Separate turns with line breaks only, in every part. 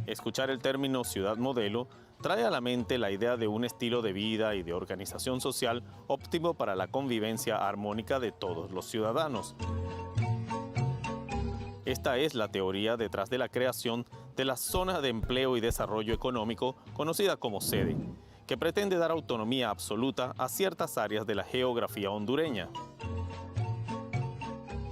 Escuchar el término ciudad modelo trae a la mente la idea de un estilo de vida y de organización social óptimo para la convivencia armónica de todos los ciudadanos. Esta es la teoría detrás de la creación de la Zona de Empleo y Desarrollo Económico, conocida como SEDE, que pretende dar autonomía absoluta a ciertas áreas de la geografía hondureña.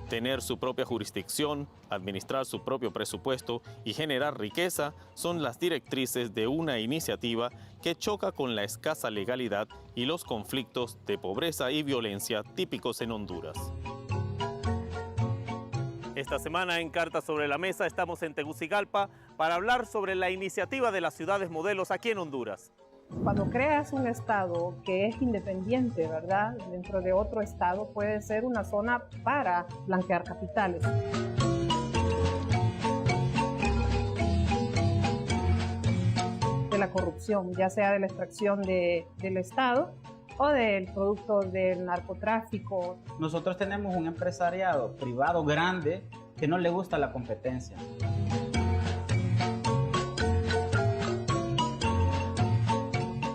Tener su propia jurisdicción, administrar su propio presupuesto y generar riqueza son las directrices de una iniciativa que choca con la escasa legalidad y los conflictos de pobreza y violencia típicos en Honduras. Esta semana en Cartas sobre la Mesa estamos en Tegucigalpa para hablar sobre la iniciativa de las ciudades modelos aquí en Honduras.
Cuando creas un estado que es independiente, ¿verdad? Dentro de otro estado puede ser una zona para blanquear capitales. De la corrupción, ya sea de la extracción del estado o del producto del narcotráfico.
Nosotros tenemos un empresariado privado grande que no le gusta la competencia.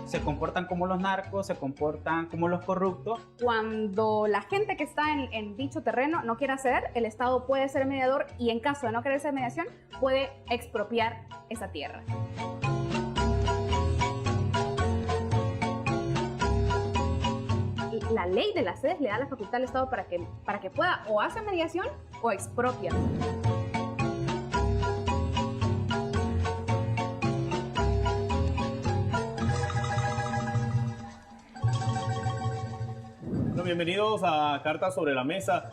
Se comportan como los narcos, se comportan como los corruptos.
Cuando la gente que está en dicho terreno no quiere ceder, el Estado puede ser mediador y en caso de no querer ser mediación, puede expropiar esa tierra. La ley de las sedes le da la facultad al Estado para que pueda o hacer mediación o expropia.
Bueno, bienvenidos a Cartas sobre la Mesa.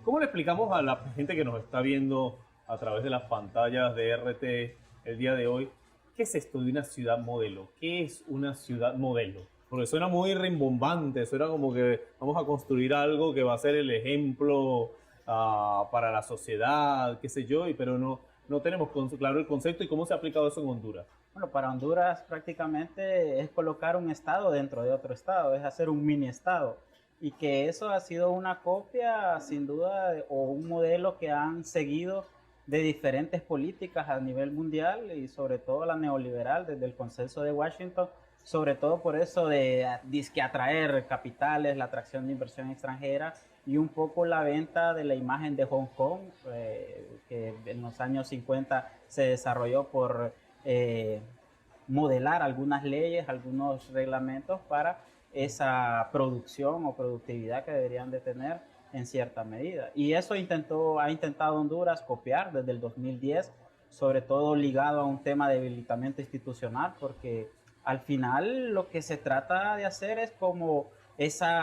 ¿Cómo le explicamos a la gente que nos está viendo a través de las pantallas de RT el día de hoy qué es esto de una ciudad modelo? ¿Qué es una ciudad modelo? Porque suena muy rimbombante, suena como que vamos a construir algo que va a ser el ejemplo para la sociedad, qué sé yo, pero no tenemos claro el concepto y cómo se ha aplicado eso en Honduras.
Bueno, para Honduras prácticamente es colocar un estado dentro de otro estado, es hacer un mini estado. Y que eso ha sido una copia, sin duda, o un modelo que han seguido de diferentes políticas a nivel mundial y sobre todo la neoliberal desde el Consenso de Washington, sobre todo por eso de disque atraer capitales, la atracción de inversión extranjera y un poco la venta de la imagen de Hong Kong, que en los años 50 se desarrolló por modelar algunas leyes, algunos reglamentos para esa producción o productividad que deberían de tener en cierta medida. Y eso ha intentado Honduras copiar desde el 2010, sobre todo ligado a un tema de debilitamiento institucional, porque al final lo que se trata de hacer es como ese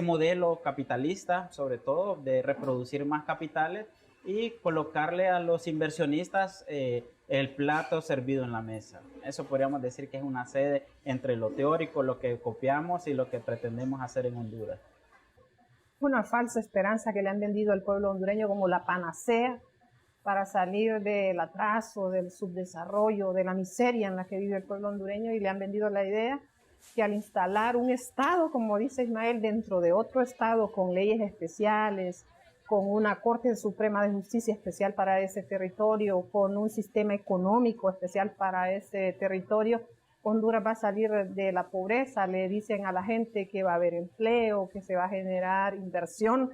modelo capitalista, sobre todo de reproducir más capitales y colocarle a los inversionistas el plato servido en la mesa. Eso podríamos decir que es una sede entre lo teórico, lo que copiamos y lo que pretendemos hacer en Honduras.
Una falsa esperanza que le han vendido al pueblo hondureño como la panacea para salir del atraso, del subdesarrollo, de la miseria en la que vive el pueblo hondureño, y le han vendido la idea que al instalar un estado, como dice Ismael, dentro de otro estado con leyes especiales, con una Corte Suprema de Justicia especial para ese territorio, con un sistema económico especial para ese territorio, Honduras va a salir de la pobreza. Le dicen a la gente que va a haber empleo, que se va a generar inversión.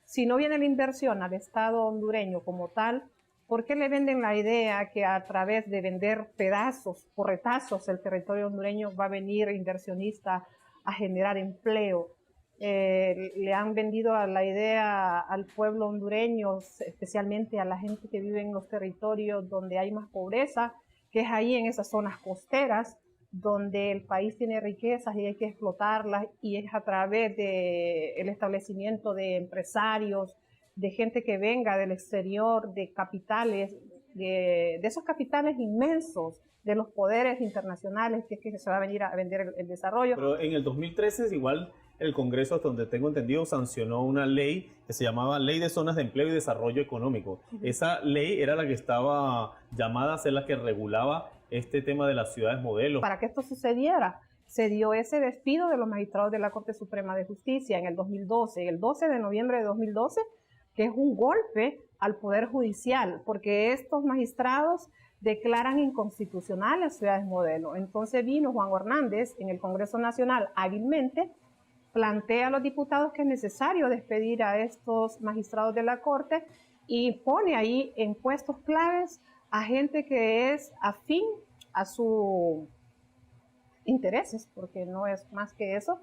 Si no viene la inversión al Estado hondureño como tal, ¿por qué le venden la idea que a través de vender pedazos o retazos el territorio hondureño va a venir inversionista a generar empleo? Le han vendido la idea al pueblo hondureño, especialmente a la gente que vive en los territorios donde hay más pobreza, que es ahí en esas zonas costeras, donde el país tiene riquezas y hay que explotarlas, y es a través del establecimiento de empresarios, de gente que venga del exterior, de capitales, de esos capitales inmensos, de los poderes internacionales, que es que se va a venir a vender el desarrollo.
Pero en el 2013 igual el Congreso, hasta donde tengo entendido, sancionó una ley que se llamaba Ley de Zonas de Empleo y Desarrollo Económico. Esa ley era la que estaba llamada a ser la que regulaba este tema de las ciudades modelos.
Para que esto sucediera, se dio ese despido de los magistrados de la Corte Suprema de Justicia en el 2012. El 12 de noviembre de 2012 que es un golpe al Poder Judicial, porque estos magistrados declaran inconstitucional las ciudades modelo. Entonces vino Juan Hernández en el Congreso Nacional hábilmente, plantea a los diputados que es necesario despedir a estos magistrados de la Corte y pone ahí en puestos claves a gente que es afín a sus intereses, porque no es más que eso,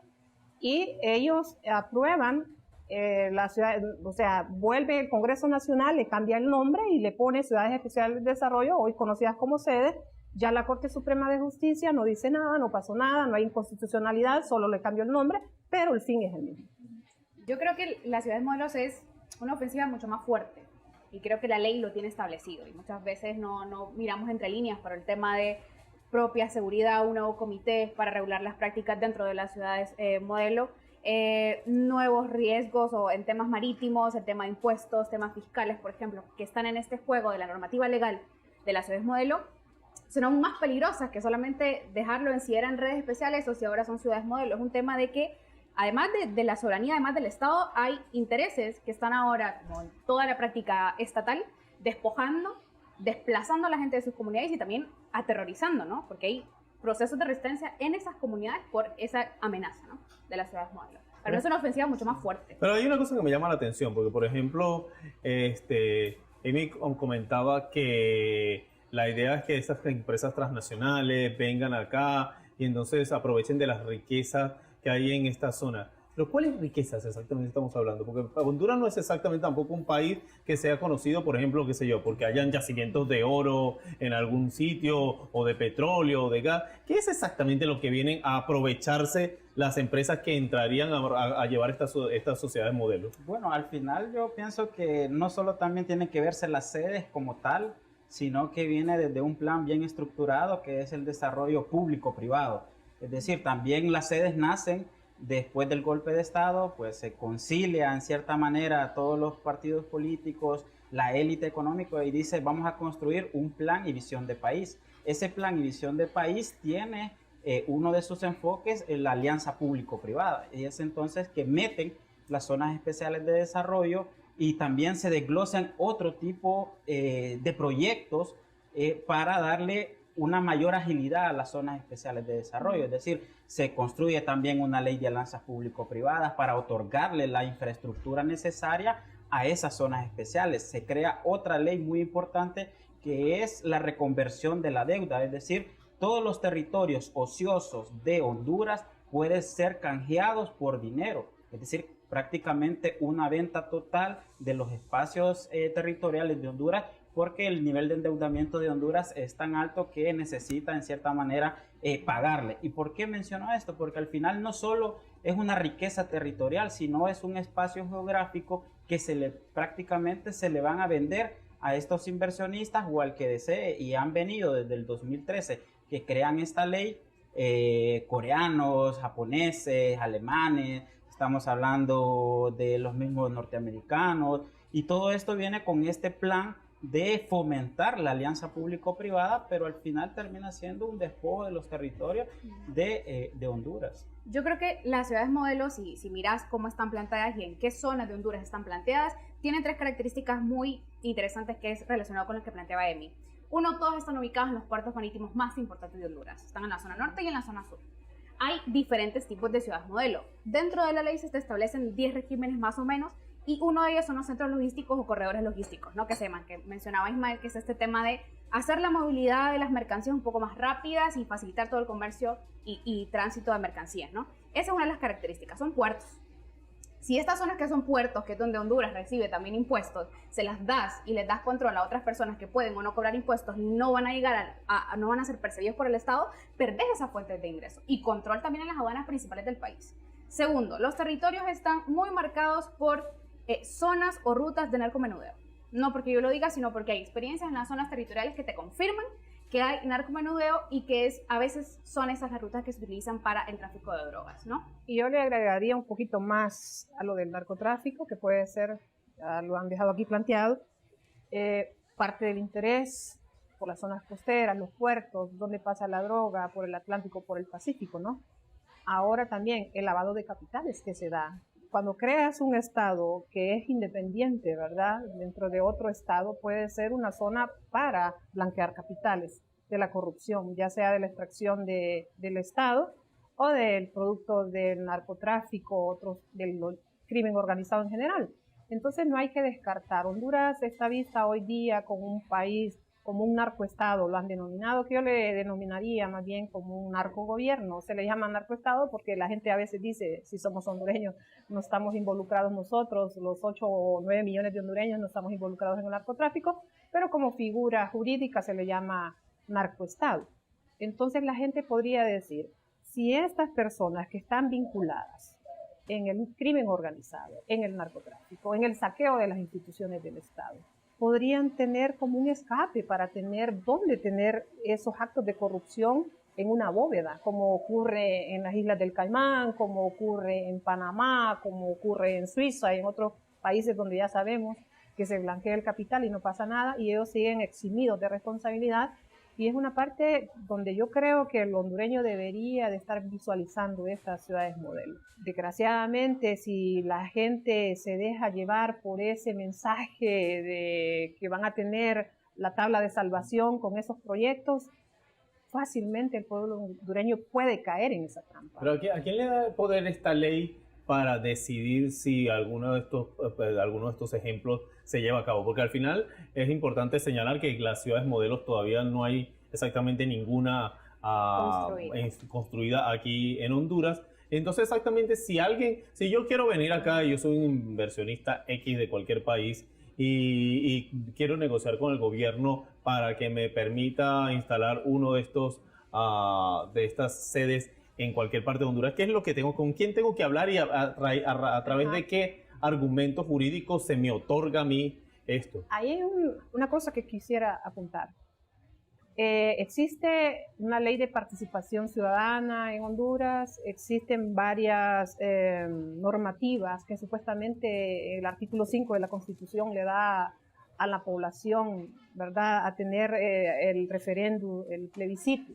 y ellos aprueban la ciudad, o sea, vuelve el Congreso Nacional, le cambia el nombre y le pone Ciudades Especiales de Desarrollo, hoy conocidas como sedes. Ya la Corte Suprema de Justicia no dice nada, no pasó nada, no hay inconstitucionalidad, solo le cambió el nombre, pero el fin es el mismo.
Yo creo que las ciudades modelos es una ofensiva mucho más fuerte y creo que la ley lo tiene establecido y muchas veces no miramos entre líneas por el tema de propia seguridad, un nuevo comité para regular las prácticas dentro de las ciudades modelo, nuevos riesgos o en temas marítimos, el tema de impuestos, temas fiscales, por ejemplo, que están en este juego de la normativa legal de las ciudades modelo, son aún más peligrosas que solamente dejarlo en si eran redes especiales o si ahora son ciudades modelo. Es un tema de que, además de la soberanía, además del Estado, hay intereses que están ahora, como en toda la práctica estatal, despojando, desplazando a la gente de sus comunidades y también aterrorizando, ¿no? Porque hay procesos de resistencia en esas comunidades por esa amenaza, ¿no?, de las ciudades modelo. Pero es una ofensiva mucho más fuerte.
Pero hay una cosa que me llama la atención, porque por ejemplo, Amy comentaba que la idea es que esas empresas transnacionales vengan acá y entonces aprovechen de las riquezas que hay en esta zona. Pero ¿cuáles riquezas exactamente estamos hablando? Porque Honduras no es exactamente tampoco un país que sea conocido, por ejemplo, qué sé yo, porque hayan yacimientos de oro en algún sitio, o de petróleo, o de gas. ¿Qué es exactamente lo que vienen a aprovecharse las empresas que entrarían a llevar estas sociedades modelo?
Bueno, al final yo pienso que no solo también tienen que verse las sedes como tal, sino que viene desde un plan bien estructurado que es el desarrollo público-privado. Es decir, también las sedes nacen después del golpe de Estado, pues se concilia en cierta manera a todos los partidos políticos, la élite económica y dice vamos a construir un plan y visión de país. Ese plan y visión de país tiene uno de sus enfoques en la alianza público-privada. Y es entonces que meten las zonas especiales de desarrollo y también se desglosan otro tipo de proyectos para darle una mayor agilidad a las zonas especiales de desarrollo. Es decir, se construye también una ley de alianzas público-privadas para otorgarle la infraestructura necesaria a esas zonas especiales. Se crea otra ley muy importante que es la reconversión de la deuda, es decir, todos los territorios ociosos de Honduras pueden ser canjeados por dinero, es decir, prácticamente una venta total de los espacios territoriales de Honduras, porque el nivel de endeudamiento de Honduras es tan alto que necesita en cierta manera pagarle. ¿Y por qué menciono esto? Porque al final no solo es una riqueza territorial, sino es un espacio geográfico que prácticamente se le van a vender a estos inversionistas o al que desee, y han venido desde el 2013 que crean esta ley, coreanos, japoneses, alemanes, estamos hablando de los mismos norteamericanos, y todo esto viene con este plan de fomentar la alianza público-privada, pero al final termina siendo un despojo de los territorios de Honduras.
Yo creo que las ciudades modelos, si miras cómo están planteadas y en qué zonas de Honduras están planteadas, tienen tres características muy interesantes que es relacionado con lo que planteaba Emi. Uno, todas están ubicadas en los puertos marítimos más importantes de Honduras. Están en la zona norte y en la zona sur. Hay diferentes tipos de ciudades modelo. Dentro de la ley se establecen 10 regímenes más o menos, y uno de ellos son los centros logísticos o corredores logísticos, ¿no? Que mencionaba Ismael, que es este tema de hacer la movilidad de las mercancías un poco más rápidas y facilitar todo el comercio y tránsito de mercancías, ¿no? Esa es una de las características, son puertos. Si estas zonas que son puertos, que es donde Honduras recibe también impuestos, se las das y les das control a otras personas que pueden o no cobrar impuestos, no van a llegar no van a ser percibidos por el Estado, perdés esas fuentes de ingreso y control también en las aduanas principales del país. Segundo, los territorios están muy marcados por zonas o rutas de narcomenudeo. No porque yo lo diga, sino porque hay experiencias en las zonas territoriales que te confirman que hay narcomenudeo y que a veces son esas las rutas que se utilizan para el tráfico de drogas, ¿no?
Y yo le agregaría un poquito más a lo del narcotráfico, que puede ser, lo han dejado aquí planteado, parte del interés por las zonas costeras, los puertos, donde pasa la droga, por el Atlántico, por el Pacífico, ¿no? Ahora también el lavado de capitales que se da cuando creas un estado que es independiente, ¿verdad? Dentro de otro estado puede ser una zona para blanquear capitales de la corrupción, ya sea de la extracción del estado o del producto del narcotráfico, otros del crimen organizado en general. Entonces no hay que descartar. Honduras está vista hoy día como un país, como un narcoestado, lo han denominado, que yo le denominaría más bien como un narcogobierno. Se le llama narcoestado porque la gente a veces dice, si somos hondureños, no estamos involucrados nosotros, los 8 o 9 millones de hondureños no estamos involucrados en el narcotráfico, pero como figura jurídica se le llama narcoestado. Entonces la gente podría decir, si estas personas que están vinculadas en el crimen organizado, en el narcotráfico, en el saqueo de las instituciones del Estado, podrían tener como un escape para tener dónde tener esos actos de corrupción en una bóveda, como ocurre en las Islas del Caimán, como ocurre en Panamá, como ocurre en Suiza y en otros países donde ya sabemos que se blanquea el capital y no pasa nada y ellos siguen eximidos de responsabilidad. Y es una parte donde yo creo que el hondureño debería de estar visualizando estas ciudades modelo. Desgraciadamente, si la gente se deja llevar por ese mensaje de que van a tener la tabla de salvación con esos proyectos, fácilmente el pueblo hondureño puede caer en esa trampa.
Pero ¿a quién le da poder esta ley para decidir si alguno de estos ejemplos se lleva a cabo? Porque al final es importante señalar que las ciudades modelos todavía no hay exactamente ninguna construida aquí en Honduras. Entonces exactamente si yo quiero venir acá, yo soy un inversionista X de cualquier país y quiero negociar con el gobierno para que me permita instalar uno de estas sedes en cualquier parte de Honduras, ¿qué es lo que con quién tengo que hablar y a través de qué argumentos jurídicos se me otorga a mí esto?
Ahí hay una cosa que quisiera apuntar. Existe una ley de participación ciudadana en Honduras, existen varias normativas que supuestamente el artículo 5 de la Constitución le da a la población, ¿verdad?, a tener el referéndum, el plebiscito,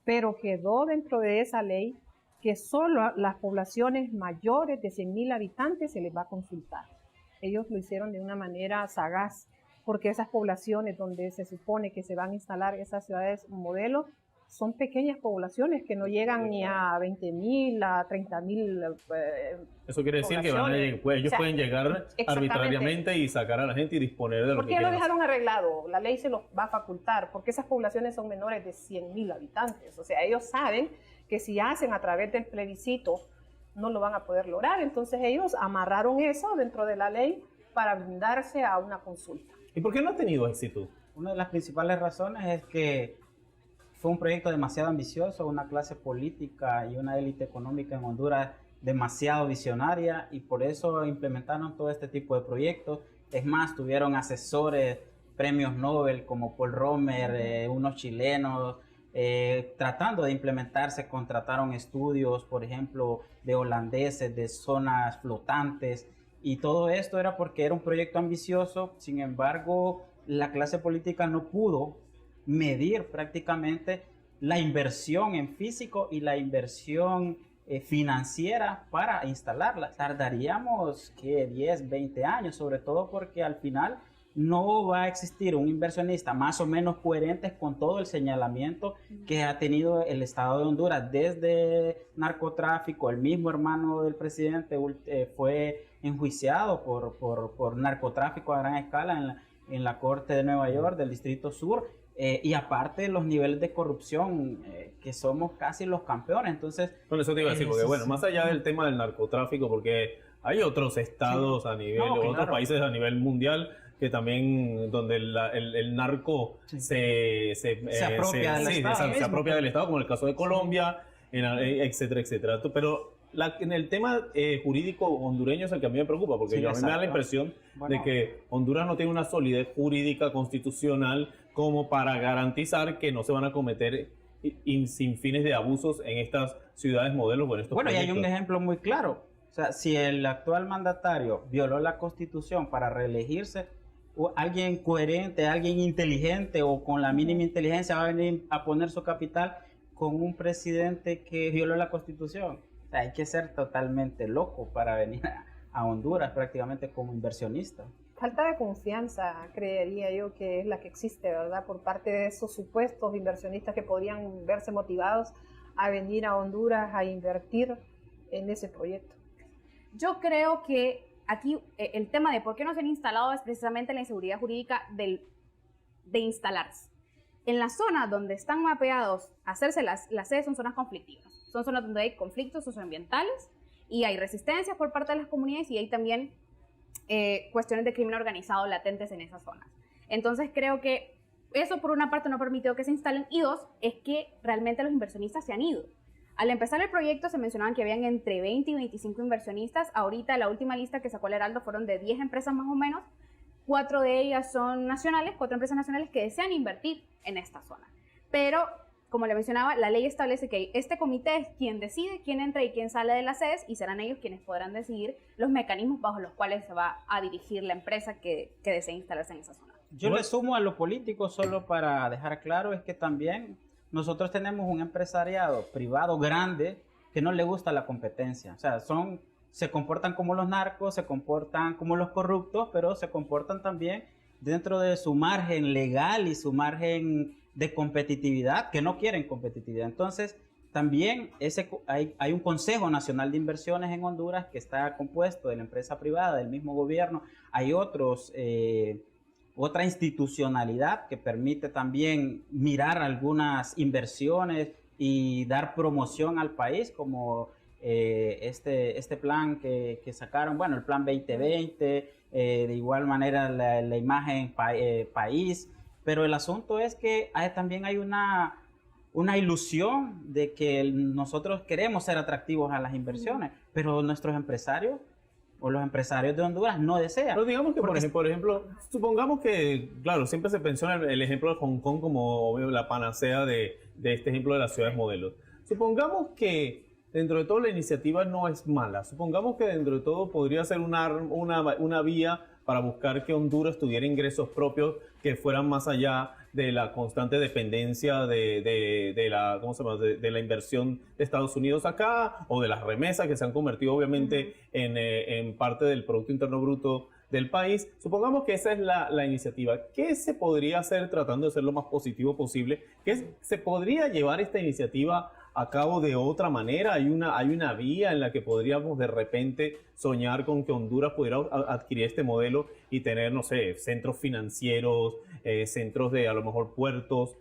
pero quedó dentro de esa ley que solo a las poblaciones mayores de 100,000 habitantes se les va a consultar. Ellos lo hicieron de una manera sagaz, porque esas poblaciones donde se supone que se van a instalar esas ciudades modelo son pequeñas poblaciones que no llegan ni a 20,000, a 30,000.
Eso quiere decir que ellos pueden llegar arbitrariamente y sacar a la gente y disponer de lo que
¿Por qué lo dejaron arreglado? La ley se los va a facultar, porque esas poblaciones son menores de 100,000 habitantes. O sea, ellos saben que si hacen a través del plebiscito no lo van a poder lograr. Entonces ellos amarraron eso dentro de la ley para brindarse a una consulta.
¿Y por qué no ha tenido éxito?
Una de las principales razones es que fue un proyecto demasiado ambicioso, una clase política y una élite económica en Honduras demasiado visionaria y por eso implementaron todo este tipo de proyectos. Es más, tuvieron asesores, premios Nobel como Paul Romer, unos chilenos, tratando de implementarse, contrataron estudios, por ejemplo, de holandeses, de zonas flotantes, y todo esto era porque era un proyecto ambicioso. Sin embargo, la clase política no pudo medir prácticamente la inversión en físico y la inversión financiera para instalarla. Tardaríamos 10, 20 años, sobre todo porque al final no va a existir un inversionista más o menos coherente con todo el señalamiento que ha tenido el Estado de Honduras desde narcotráfico. El mismo hermano del presidente fue enjuiciado por narcotráfico a gran escala en la Corte de Nueva York del Distrito Sur, y aparte los niveles de corrupción que somos casi los campeones. Entonces,
bueno, eso te iba a decir, porque bueno, más allá del tema del narcotráfico, porque hay otros estados a nivel, otros países a nivel mundial que también donde el narco se apropia del Estado, como en el caso de Colombia, etcétera, etcétera. Pero en el tema jurídico hondureño es el que a mí me preocupa, porque a mí me da la impresión de que Honduras no tiene una solidez jurídica constitucional como para garantizar que no se van a cometer sin fines de abusos en estas ciudades modelos o en estos proyectos.
Y hay un ejemplo muy claro. O sea, si el actual mandatario violó la Constitución para reelegirse, o alguien coherente, alguien inteligente o con la mínima inteligencia va a venir a poner su capital con un presidente que violó la Constitución. Hay que ser totalmente loco para venir a Honduras prácticamente como inversionista.
Falta de confianza, creería yo, que es la que existe, ¿verdad? Por parte de esos supuestos inversionistas que podrían verse motivados a venir a Honduras a invertir en ese proyecto.
Yo creo que aquí el tema de por qué no se han instalado es precisamente la inseguridad jurídica de instalarse. En la zona donde están mapeados hacerse las sedes son zonas conflictivas. Son zonas donde hay conflictos socioambientales y hay resistencias por parte de las comunidades y hay también cuestiones de crimen organizado latentes en esas zonas. Entonces creo que eso por una parte no ha permitido que se instalen y dos, es que realmente los inversionistas se han ido. Al empezar el proyecto se mencionaban que habían entre 20 y 25 inversionistas. Ahorita la última lista que sacó el Heraldo fueron de 10 empresas más o menos. 4 de ellas son nacionales, 4 empresas nacionales que desean invertir en esta zona. Pero, como le mencionaba, la ley establece que este comité es quien decide quién entra y quién sale de las sedes y serán ellos quienes podrán decidir los mecanismos bajo los cuales se va a dirigir la empresa que desea instalarse en esa zona.
Yo le sumo a lo político solo para dejar claro, es que también nosotros tenemos un empresariado privado grande que no le gusta la competencia. O sea, se comportan como los narcos, se comportan como los corruptos, pero se comportan también dentro de su margen legal y su margen de competitividad, que no quieren competitividad. Entonces, también hay un Consejo Nacional de Inversiones en Honduras que está compuesto de la empresa privada, del mismo gobierno. Hay otra institucionalidad que permite también mirar algunas inversiones y dar promoción al país, como este plan que sacaron, bueno, el plan 2020, de igual manera la imagen país, pero el asunto es que también hay una ilusión de que nosotros queremos ser atractivos a las inversiones, pero nuestros empresarios o los empresarios de Honduras no desean.
Pero digamos que, por ejemplo, supongamos que, claro, siempre se menciona el ejemplo de Hong Kong como la panacea de este ejemplo de las ciudades modelos. Supongamos que dentro de todo la iniciativa no es mala. Supongamos que dentro de todo podría ser una vía para buscar que Honduras tuviera ingresos propios que fueran más allá de la constante dependencia de la inversión de Estados Unidos acá o de las remesas que se han convertido obviamente en parte del Producto Interno Bruto del país. Supongamos que esa es la iniciativa. ¿Qué se podría hacer tratando de ser lo más positivo posible? ¿Se podría llevar esta iniciativa a cabo de otra manera? ¿Hay una vía en la que podríamos de repente soñar con que Honduras pudiera adquirir este modelo y tener, no sé, centros financieros, centros de a lo mejor puertos,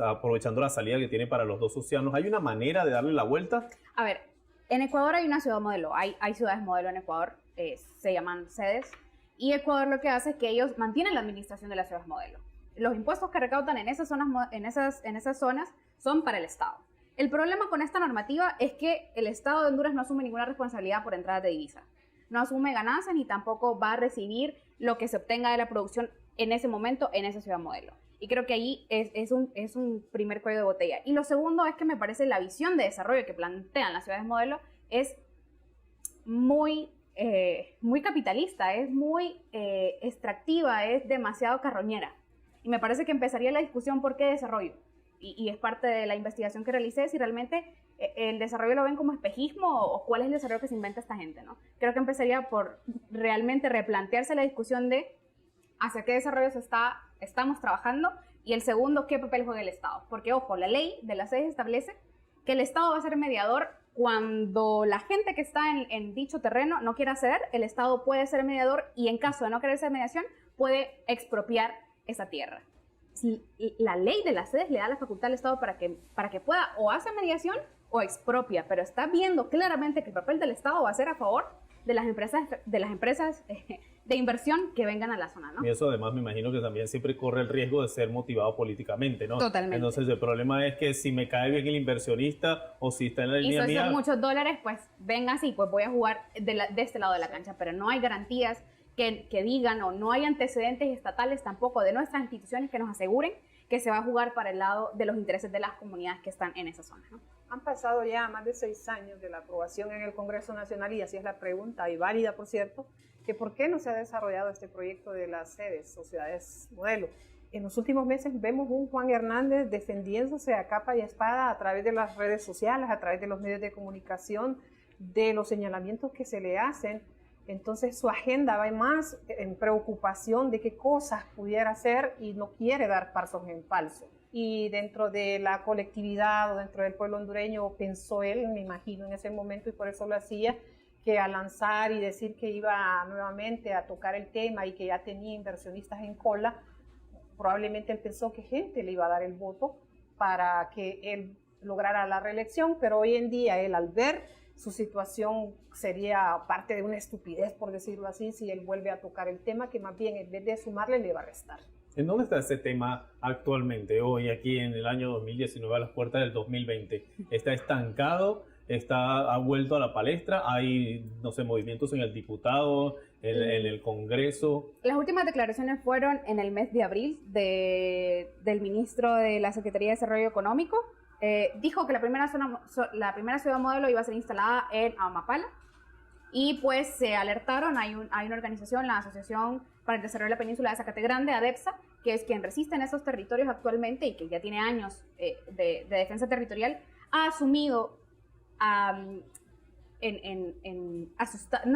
aprovechando la salida que tiene para los dos océanos? ¿Hay una manera de darle la vuelta?
A ver, en Ecuador hay una ciudad modelo, hay ciudades modelo en Ecuador, se llaman sedes, y Ecuador lo que hace es que ellos mantienen la administración de las ciudades modelo. Los impuestos que recaudan en esas zonas son para el Estado. El problema con esta normativa es que el Estado de Honduras no asume ninguna responsabilidad por entradas de divisa. No asume ganancias ni tampoco va a recibir lo que se obtenga de la producción en ese momento en esa ciudad modelo. Y creo que ahí es un primer cuello de botella. Y lo segundo es que me parece la visión de desarrollo que plantean las ciudades modelo es muy capitalista, es muy extractiva, es demasiado carroñera. Y me parece que empezaría la discusión por qué desarrollo. Y es parte de la investigación que realicé, si realmente el desarrollo lo ven como espejismo o cuál es el desarrollo que se inventa esta gente, ¿no? Creo que empezaría por realmente replantearse la discusión de hacia qué desarrollo estamos trabajando y el segundo, qué papel juega el Estado. Porque, ojo, la ley de las sedes establece que el Estado va a ser mediador cuando la gente que está en dicho terreno no quiera ceder, el Estado puede ser mediador y en caso de no querer ser mediación, puede expropiar esa tierra. Si la ley de las sedes le da la facultad al Estado para que pueda o hacer mediación o expropia, pero está viendo claramente que el papel del Estado va a ser a favor de las empresas de inversión que vengan a la zona, ¿no?
Y eso además me imagino que también siempre corre el riesgo de ser motivado políticamente, ¿no?
Totalmente.
Entonces el problema es que si me cae bien el inversionista o si está en la línea mía...
Y si son muchos dólares, pues venga así, pues voy a jugar de este lado de la cancha, pero no hay garantías que digan o no hay antecedentes estatales tampoco de nuestras instituciones que nos aseguren que se va a jugar para el lado de los intereses de las comunidades que están en esa zona, ¿no?
Han pasado ya más de 6 años de la aprobación en el Congreso Nacional y así es la pregunta, y válida por cierto, que por qué no se ha desarrollado este proyecto de las sedes o ciudades modelo. En los últimos meses vemos un Juan Hernández defendiéndose a capa y espada a través de las redes sociales, a través de los medios de comunicación, de los señalamientos que se le hacen. Entonces su agenda va más en preocupación de qué cosas pudiera hacer y no quiere dar pasos en falso. Y dentro de la colectividad o dentro del pueblo hondureño pensó él, me imagino en ese momento, y por eso lo hacía, que al lanzar y decir que iba nuevamente a tocar el tema y que ya tenía inversionistas en cola, probablemente él pensó que gente le iba a dar el voto para que él lograra la reelección, pero hoy en día él, al ver su situación, sería parte de una estupidez, por decirlo así, si él vuelve a tocar el tema, que más bien en vez de sumarle le va a restar.
¿En dónde está ese tema actualmente, hoy aquí en el año 2019, a las puertas del 2020? ¿Está estancado? ¿Ha vuelto a la palestra? ¿Hay, no sé, movimientos en el diputado, en el Congreso?
Las últimas declaraciones fueron en el mes de abril del ministro de la Secretaría de Desarrollo Económico. Dijo que la primera ciudad modelo iba a ser instalada en Amapala, y pues se alertaron, hay una organización, la Asociación para el Desarrollo de la Península de Zacate Grande, ADEPSA, que es quien resiste en esos territorios actualmente y que ya tiene años de defensa territorial, ha asumido no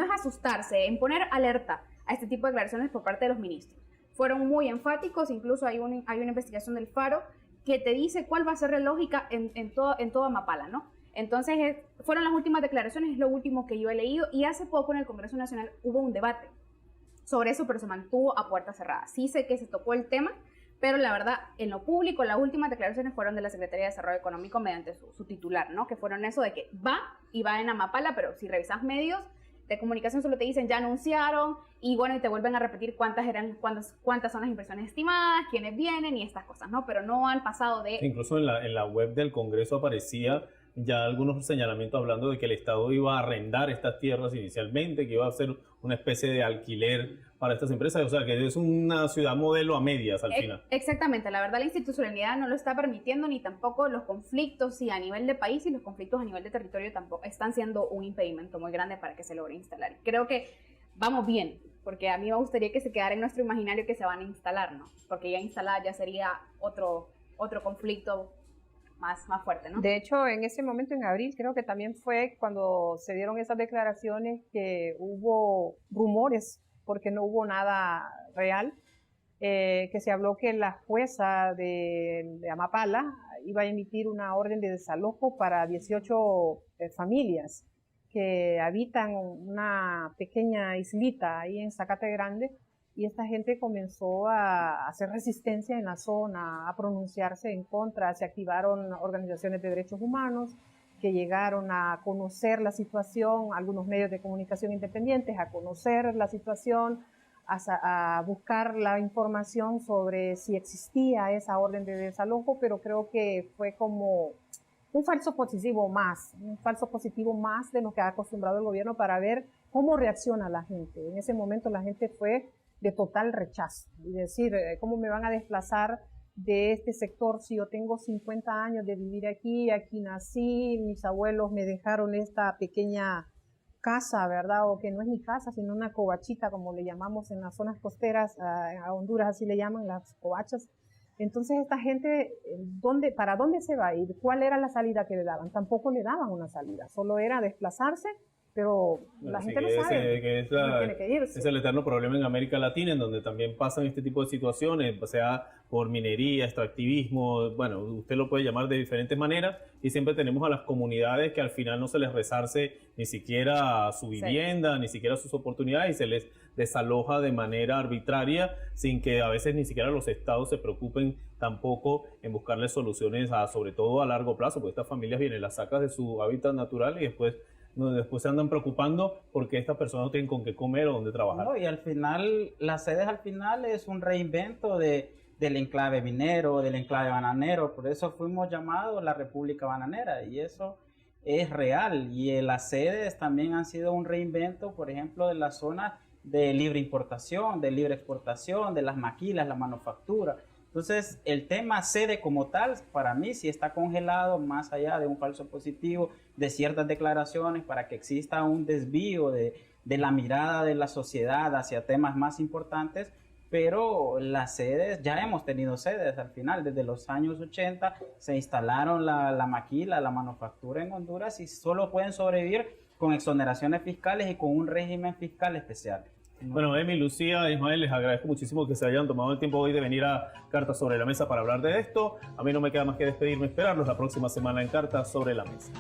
es asustarse, en poner alerta a este tipo de declaraciones por parte de los ministros. Fueron muy enfáticos, incluso hay una investigación del Faro que te dice cuál va a ser la lógica en todo Amapala, ¿no? Entonces, fueron las últimas declaraciones, es lo último que yo he leído, y hace poco en el Congreso Nacional hubo un debate sobre eso, pero se mantuvo a puerta cerrada. Sí sé que se tocó el tema, pero la verdad, en lo público, las últimas declaraciones fueron de la Secretaría de Desarrollo Económico mediante su titular, ¿no? Que fueron eso de que va en Amapala, pero si revisas medios de comunicación solo te dicen ya anunciaron, y bueno, y te vuelven a repetir cuántas son las inversiones estimadas, quiénes vienen y estas cosas, ¿no? Pero no han pasado de...
Incluso en la web del Congreso aparecía ya algunos señalamientos hablando de que el Estado iba a arrendar estas tierras inicialmente, que iba a hacer una especie de alquiler para estas empresas, o sea, que es una ciudad modelo a medias al final.
Exactamente, la verdad la institucionalidad no lo está permitiendo, ni tampoco los conflictos, sí, a nivel de país, y los conflictos a nivel de territorio tampoco están siendo un impedimento muy grande para que se logre instalar. Creo que vamos bien, porque a mí me gustaría que se quedara en nuestro imaginario que se van a instalar, ¿no? Porque ya instalada ya sería otro conflicto más fuerte, ¿no?
De hecho, en ese momento, en abril, creo que también fue cuando se dieron esas declaraciones que hubo rumores, porque no hubo nada real, que se habló que la jueza de Amapala iba a emitir una orden de desalojo para 18 familias que habitan una pequeña islita ahí en Zacate Grande, y esta gente comenzó a hacer resistencia en la zona, a pronunciarse en contra. Se activaron organizaciones de derechos humanos que llegaron a conocer la situación, algunos medios de comunicación independientes, a conocer la situación, a buscar la información sobre si existía esa orden de desalojo, pero creo que fue como un falso positivo más de lo que ha acostumbrado el gobierno para ver cómo reacciona la gente. En ese momento la gente fue de total rechazo, y decir, ¿cómo me van a desplazar de este sector si yo tengo 50 años de vivir aquí nací, mis abuelos me dejaron esta pequeña casa, ¿verdad? O que no es mi casa, sino una covachita, como le llamamos en las zonas costeras, a Honduras así le llaman, las covachas. Entonces esta gente, ¿para dónde se va a ir? ¿Cuál era la salida que le daban? Tampoco le daban una salida, solo era desplazarse, pero la gente no sabe
que
tiene que irse.
Es el eterno problema en América Latina, en donde también pasan este tipo de situaciones, o sea, por minería, extractivismo, bueno, usted lo puede llamar de diferentes maneras, y siempre tenemos a las comunidades que al final no se les resarce ni siquiera su vivienda, ni siquiera sus oportunidades, y se les desaloja de manera arbitraria, sin que a veces ni siquiera los estados se preocupen tampoco en buscarles soluciones, sobre todo a largo plazo, porque estas familias vienen, las sacas de su hábitat natural y después se andan preocupando porque estas personas no tienen con qué comer o dónde trabajar.
No, y al final, las sedes al final es un reinvento del enclave minero, del enclave bananero, por eso fuimos llamados la República Bananera, y eso es real. Y las sedes también han sido un reinvento, por ejemplo, de la zona de libre importación, de libre exportación, de las maquilas, la manufactura. Entonces, el tema sede como tal, para mí sí está congelado, más allá de un falso positivo, de ciertas declaraciones, para que exista un desvío de la mirada de la sociedad hacia temas más importantes. Pero las sedes, ya hemos tenido sedes al final, desde los años 80 se instalaron la maquila, la manufactura en Honduras, y solo pueden sobrevivir con exoneraciones fiscales y con un régimen fiscal especial.
Bueno, Emi, Lucía, Ismael, les agradezco muchísimo que se hayan tomado el tiempo hoy de venir a Cartas sobre la Mesa para hablar de esto. A mí no me queda más que despedirme y esperarlos la próxima semana en Cartas sobre la Mesa.